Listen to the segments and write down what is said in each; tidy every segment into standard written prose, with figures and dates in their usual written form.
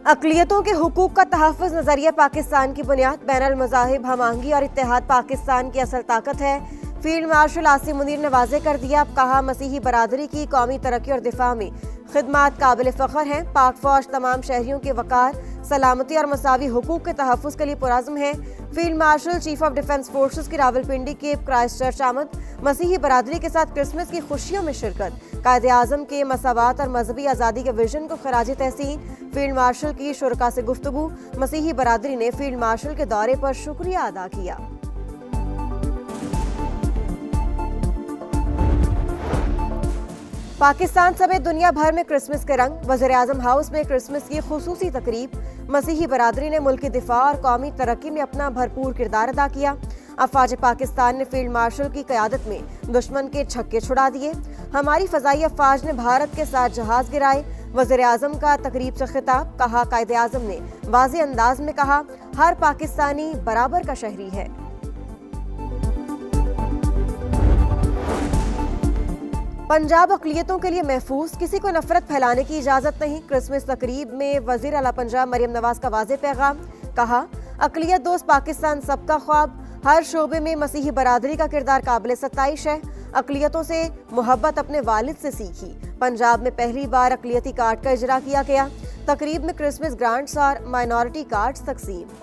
अक़लियतों के हुकूक का तहफ़्फ़ुज़ नज़रिया पाकिस्तान की बुनियाद, बैनुल मज़ाहिब हमआहंगी और इत्तेहाद पाकिस्तान की असल ताकत है। फील्ड मार्शल आसिम मुनीर ने वाज़े कर दिया, कहा मसीही बरादरी की कौमी तरक्की और दिफा में खिदमात काबिल फ़ख्र हैं। पाक फ़ौज तमाम शहरियों के वक़ार, सलामती और मसावी हुकूक के तहफ़्फ़ुज़ के लिए पुरअज़्म है। Field marshal chief of defence forces की रावलपिंडी के क्राइस्ट चर्च आमद, मसीही बरादरी के साथ क्रिसमस की खुशियों में शिरकत, कायदे आज़म के मसावात और मजहबी आज़ादी के विजन को खराज तहसीन। फील्ड मार्शल की शुरका से गुफ्तगू, मसीही बरादरी ने फील्ड मार्शल के दौरे पर शुक्रिया अदा किया। पाकिस्तान समेत दुनिया भर में क्रिसमस के रंग, वज़ीर-ए-आज़म हाउस में क्रिसमस की खुसूसी तकरीब। मसीही बरादरी ने मुल्क की दिफा और कौमी तरक्की में अपना भरपूर किरदार अदा किया। अफवाज पाकिस्तान ने फील्ड मार्शल की क़यादत में दुश्मन के छक्के छुड़ा दिए। हमारी फ़ज़ाई अफवाज ने भारत के साथ जहाज़ गिराए। वज़ीर-ए-आज़म का तकरीब से खिताब, कहा कायदे-आज़म ने वाज़े अंदाज में कहा हर पाकिस्तानी बराबर का शहरी है। पंजाब अक़लियतों के लिए महफूज, किसी को नफरत फैलाने की इजाज़त नहीं। क्रिसमस तकरीब में वज़ीर आला पंजाब मरियम नवाज का वाज़े पैगाम, कहा अक़लियत दोस्त पाकिस्तान सबका ख्वाब, हर शोबे में मसीही बरादरी का किरदार काबिल सत्ताइश है। अक़लियतों से मोहब्बत अपने वालिद से सीखी। पंजाब में पहली बार अक़लियती कार्ड का इजरा किया गया। तकरीब में क्रिसमस ग्रांट्स और माइनॉरिटी कार्ड्स तकसीम।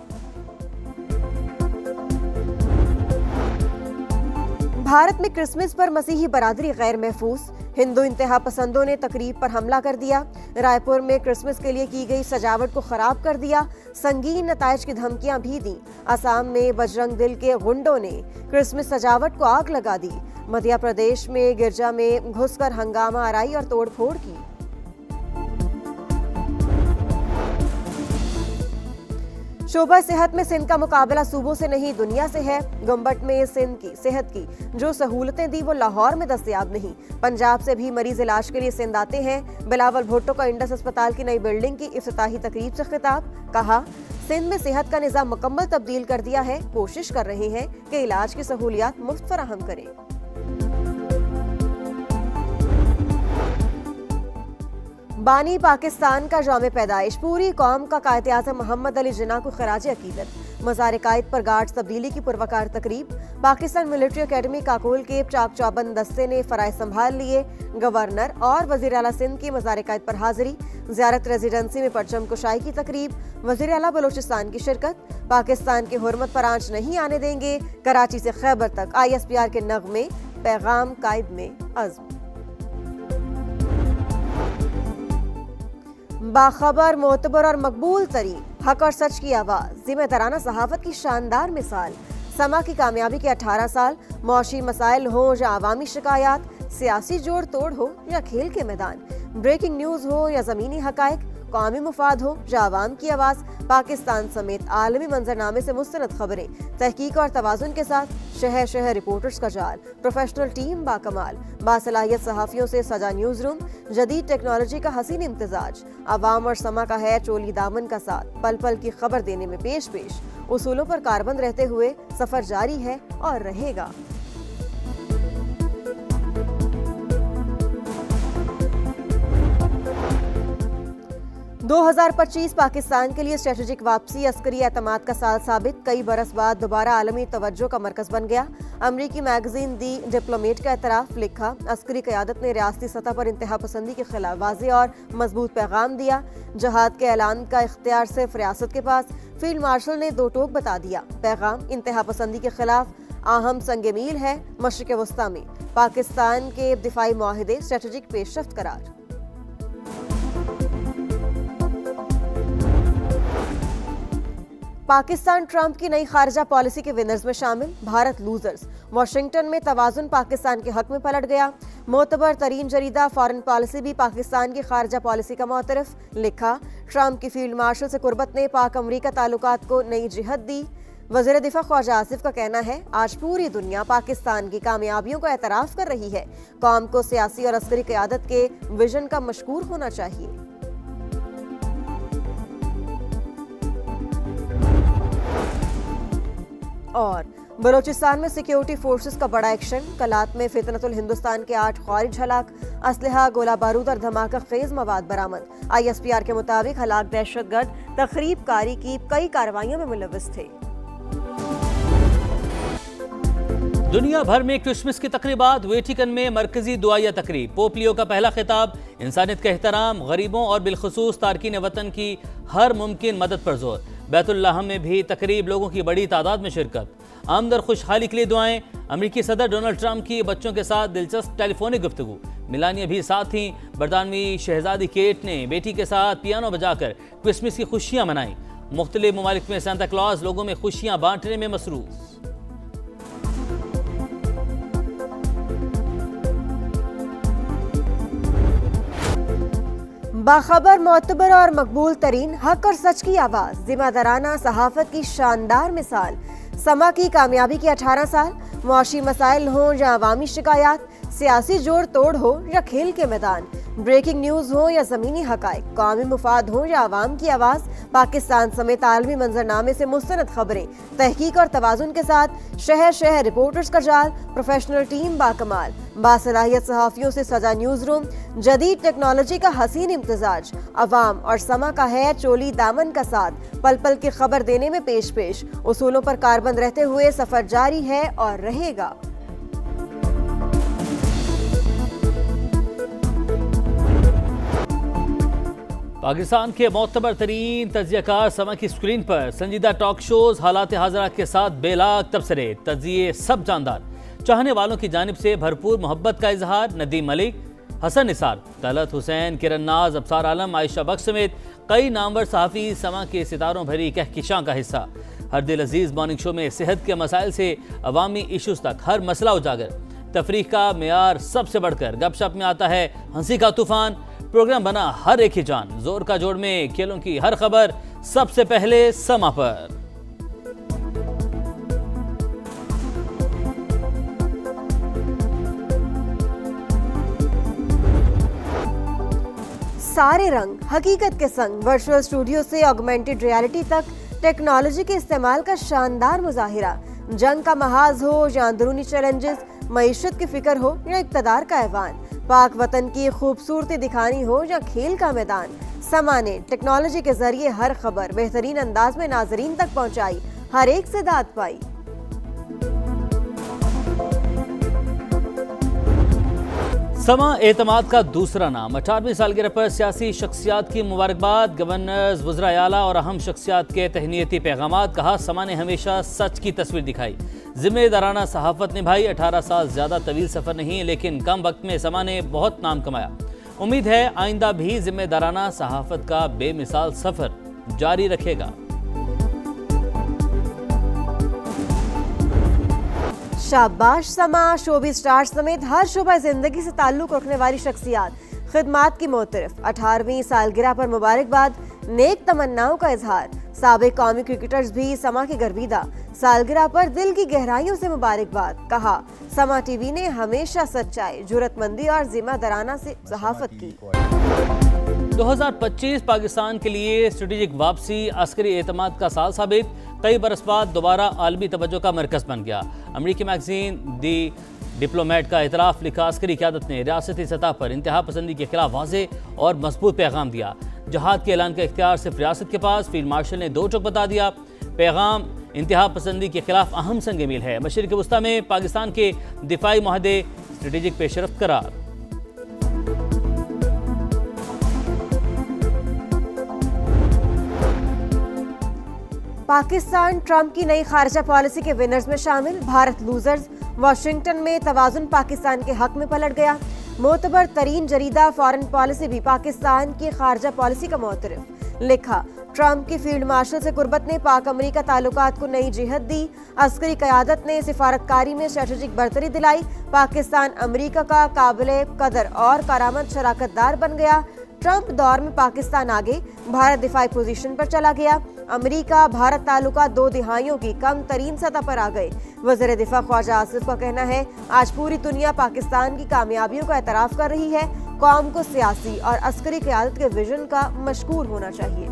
भारत में क्रिसमस पर मसीही बरादरी गैर महफूज, हिंदू इंतहा पसंदों ने तकरीब पर हमला कर दिया। रायपुर में क्रिसमस के लिए की गई सजावट को खराब कर दिया, संगीन नताइज की धमकियां भी दी। असम में बजरंग दल के गुंडों ने क्रिसमस सजावट को आग लगा दी। मध्य प्रदेश में गिरजा में घुसकर हंगामा आराई और तोड़फोड़ की। शोबा सेहत में सिंध का मुकाबला सूबों से नहीं दुनिया से है। गुम्बट में सिंध की सेहत की जो सहूलतें दी वो लाहौर में दस्तयाब नहीं। पंजाब से भी मरीज इलाज के लिए सिंध आते हैं। बिलावल भुट्टो का इंडस अस्पताल की नई बिल्डिंग की इफ्तिताही तकरीब से खिताब, कहा सिंध में सेहत का निज़ाम मुकम्मल तब्दील कर दिया है। कोशिश कर रहे हैं कि इलाज की सहूलियात मुफ्त फराहम करें। बानी पाकिस्तान का जाम पैदाइश, पूरी कौम का कायद-ए-आज़म मोहम्मद अली जिन्ना को खराज अकीदत। मज़ार कायद पर गार्ड्स तब्दीली की पुरवकार तकरीब। पाकिस्तान मिलिट्री अकेडमी काकोल के चाक चौबंद दस्ते ने फराइज संभाल लिए। गवर्नर और वज़ीर आला सिंध की मज़ार कायद पर हाजिरी। ज़ियारत रेजिडेंसी में परचम कुशाई की तकरीब। वज़ीर आला बलोचिस्तान की शिरकत। पाकिस्तान की हुर्मत पर आंच नहीं आने देंगे। कराची से खैबर तक ISPR के नगमे, पैगाम कायद में अज़्म। बाखबर, मोतबर और मकबूल तरीन हक और सच की आवाज़, जिम्मेदाराना सहाफ़त की शानदार मिसाल। समा की कामयाबी के 18 साल, मौशी मसाइल हो या अवामी शिकायत, सियासी जोड़ तोड़ हो या खेल के मैदान, ब्रेकिंग न्यूज़ हो या ज़मीनी हक़ाइक़, कौमी मुफाद हो या अवाम की आवाज़, पाकिस्तान समेत आलमी मंजरनामे से मुस्तनद खबरें, तहकीक और तवाज़ुन के साथ शहर शहर रिपोर्टर्स का जाल, प्रोफेशनल टीम बाकमाल, बासलाहियत सहाफ़ियों से सजा न्यूज़ रूम, जदीद टेक्नोलॉजी का हसीन इम्तिजाज, अवाम और समा का है चोली दामन का साथ, पल पल की खबर देने में पेश पेश, उसूलों पर कारबंद रहते हुए सफ़र जारी है और रहेगा। 2025 पाकिस्तान के लिए स्ट्रेटेजिक वापसी, अस्करी एतमाद का साल साबित। कई बरस बाद दोबारा आलमी तवज्जो का मरकज़ बन गया। अमरीकी मैगजीन दी डिप्लोमेट का एतराफ़, लिखा अस्करी क़यादत ने रियासती सतह पर इंतहा पसंदी के खिलाफ वाज़ेह और मजबूत पैगाम दिया। जहाद के ऐलान का इख्तियार सिर्फ रियासत के पास, फील्ड मार्शल ने दो टोक बता दिया। पैगाम इंतहा पसंदी के खिलाफ अहम संग मील है। मशरिक़ वस्ता में पाकिस्तान के दिफाई मुआहिदे स्ट्रेटेजिक पेशरफ्त करार। पाकिस्तान ट्रंप की नई खारजा पॉलिसी के विनर्स में शामिल, भारत लूजर्स। वाशिंगटन में तवाज़ुन पाकिस्तान के हक में पलट गया। मोतबर तरीन जरीदा फॉरेन पॉलिसी भी पाकिस्तान की खारजा पॉलिसी का मोतरफ, लिखा ट्रंप की फील्ड मार्शल से कुर्बत ने पाक अमरीका ताल्लुकात को नई जिहत दी। वज़ीर दिफा ख्वाजा आसिफ का कहना है आज पूरी दुनिया पाकिस्तान की कामयाबियों को एतराफ़ कर रही है। कौम को सियासी और अस्करी क़यादत के विजन का मशकूर होना चाहिए। और बलूचिस्तान में सिक्योरिटी फोर्सेस का बड़ा एक्शन, कलात में फितनतुल हिंदुस्तान के 8 ख्वारिज हलाक, असलहा, गोला बारूद और धमाका खेज मवाद बरामद। ISPR के मुताबिक हलाक दहशतगर्द तखरीब कारी की कई कार्रवाइयों में मुलव्वस थे। दुनिया भर में क्रिसमस की तकरीबात, वेटिकन में मरकजी दुआया तकरीब, पोप लियो का पहला खिताब, इंसानियत का एहतराम, गरीबों और बिलखुसूस तारकीन वतन की हर मुमकिन मदद पर जोर। बैतुल्लाह में भी तकरीब, लोगों की बड़ी तादाद में शिरकत। आमद और खुशहाली के लिए दुआएं। अमेरिकी सदर डोनाल्ड ट्रंप की बच्चों के साथ दिलचस्प टेलीफोनिक गुफ्तगू, मिलानिया भी साथ थी। बरतानवी शहजादी केट ने बेटी के साथ पियानो बजाकर क्रिसमस की खुशियां मनाई। मुख्तलिफ ममालिक में सांता क्लॉज लोगों में खुशियां बांटने में मसरूफ। बाखबर, मोतबर और मकबूल तरीन हक और सच की आवाज़, जिम्मेदाराना सहाफत की शानदार मिसाल। समा की कामयाबी के 18 साल, मुआशी मसाइल हों या अवामी शिकायत, सियासी जोड़ तोड़ हो या खेल के मैदान, ब्रेकिंग न्यूज़ हो या ज़मीनी हक़ाइक़, कौमी मुफाद हो या अवाम की आवाज़, पाकिस्तान समेत आलमी मंजरनामे से मुस्तनद खबरें, तहकीक और तवाज़ुन के साथ शहर शहर रिपोर्टर्स का जाल, प्रोफेशनल टीम बाकमाल, बासलाहियत सहाफ़ियों से सजा न्यूज़ रूम, जदीद टेक्नोलॉजी का हसीन इम्तजाज, अवाम और समा का है चोली दामन का साथ, पल पल की खबर देने में पेश पेश, उसूलों पर कारबंद रहते हुए सफ़र जारी है और रहेगा। पाकिस्तान के मोतबर तरीन तजियाकार समा की स्क्रीन पर संजीदा टॉक शोज, हालात हाजरात के साथ बेलाग तबसरे, तजिए सब जानदार, चाहने वालों की जानिब से भरपूर मोहब्बत का इजहार। नदीम मलिक, हसन निसार, तलत हुसैन, किरण नाज, अबसार आलम, आयशा बख्श समेत कई नामवर सहाफ़ी समा के सितारों भरी कहकिशां का हिस्सा। हर दिल अजीज मॉर्निंग शो में सेहत के मसाइल से अवामी इशूज़ तक हर मसला उजागर। तफरीह का मेयार सबसे बढ़कर, गपशप में आता है हंसी का तूफान। प्रोग्राम बना हर एक ही जान, जोर का जोड़ में खेलों की हर खबर सबसे पहले समा पर। सारे रंग हकीकत के संग, वर्चुअल स्टूडियो से ऑगमेंटेड रियलिटी तक टेक्नोलॉजी के इस्तेमाल का शानदार मुजाहिरा। जंग का महाज हो या अंदरूनी चैलेंजेस, मईशत की फिक्र हो या इक़्तिदार का ऐवान, पाक वतन की खूबसूरती दिखानी हो या खेल का मैदान, समा ने टेक्नोलॉजी के जरिए हर खबर बेहतरीन अंदाज में नाजरीन तक पहुंचाई, हर एक से दाद पाई। समा एतमाद का दूसरा नाम, 18वीं सालगिरह पर सियासी शख्सियात की मुबारकबाद, गवर्नर्स, वज़राए आला और अहम शख्सियात के तहनीती पैगामात। कहा समा ने हमेशा सच की तस्वीर दिखाई, जिम्मेदाराना सहाफ़त निभाई। 18 साल ज़्यादा तवील सफ़र नहीं, लेकिन कम वक्त में समा ने बहुत नाम कमाया। उम्मीद है आइंदा भी जिम्मेदाराना सहाफ़त का बेमिसाल सफ़र जारी रखेगा। शाबाश समा, शोबी स्टार समेत हर शोबा जिंदगी से ताल्लुक़ रखने वाली शख्सियात खिदमात की मोतरफ। 18वीं सालगिरह पर मुबारकबाद, नेक तमन्नाओं का इजहार। साबिक कौमी क्रिकेटर्स भी समा के गर्विदा, सालगिरह पर दिल की गहराइयों से मुबारकबाद। कहा समा टीवी ने हमेशा सच्चाई, जुर्रतमंदी और जिम्मेदाराना से सहाफत की। 2025 पाकिस्तान के लिए स्ट्रेटेजिक वापसी, अस्करी एतमाद का साल साबित। कई बरस बाद दोबारा आलमी तवज्जो का मरकज बन गया। अमरीकी मैगजीन दी डिप्लोमेट का एतराफ़ लिखा, अस्करी क़यादत ने रियासती सतह पर इंतहा पसंदी के खिलाफ वाज़े और मजबूत पैगाम दिया। जहाद के ऐलान का इख्तियार सिर्फ रियासत के पास, फील्ड मार्शल ने दो टोक बता दिया। पैगाम इंतहा पसंदी के खिलाफ अहम संग मील है। मशरिक़ वस्ता में पाकिस्तान के दिफाई मुआहदे स्ट्रेटेजिक पेशरफ्त करार। पाकिस्तान ट्रंप की नई खारजा पॉलिसी के विनर्स में शामिल, भारत लूजर्स। वाशिंगटन में तवाज़ुन पाकिस्तान के हक में पलट गया। मोतबर तरीन जरीदा फॉरेन पॉलिसी भी पाकिस्तान की खारजा पॉलिसी का मोतरफ। लिखा, ट्रंप की फील्ड मार्शल से कुर्बत ने पाक अमरीका ताल्लुकात को नई जिहत दी। अस्करी क़यादत ने सिफारतकारी में स्ट्रेटेजिक बरतरी दिलाई। पाकिस्तान अमरीका का काबिल कदर और करामत शराकतदार बन गया। ट्रंप दौर में पाकिस्तान आगे, भारत दिफाई पोजीशन पर चला गया। अमेरिका भारत ताल्लुकात 2 दिहाइयों की कम तरीन सतह पर आ गए। वज़ीर दिफा ख्वाजा आसिफ का कहना है, आज पूरी दुनिया पाकिस्तान की कामयाबियों का एतराफ़ कर रही है। कौम को सियासी और अस्करी क़यादत के विजन का मशकूर होना चाहिए।